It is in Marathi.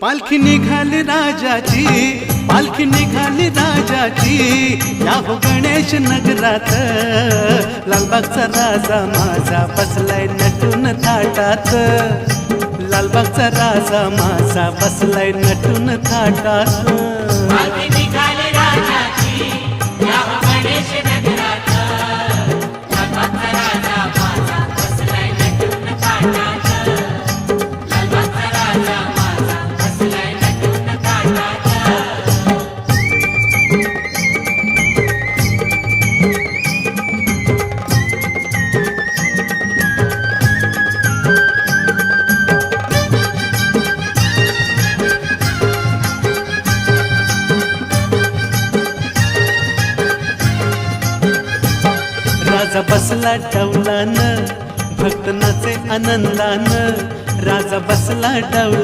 पालखी निघाली राजाची, पालखी निघाली राजाची, या हो गणेश नगरात। लालबागचा राजा माझा बसलाय नटून थाटात, लालबागचा राजा माझा बसलाय नटून थाटात। पालखी निघाली राजाची, या हो गणेश नगरात। लालबागचा राजा माझा बसलाय नटून थाटात, लालबागचा राजा माझा बसलाय नटून थाटात। राजा बसला डौलान, भक्त नाचे आनंदान, राजा बसला डौलान।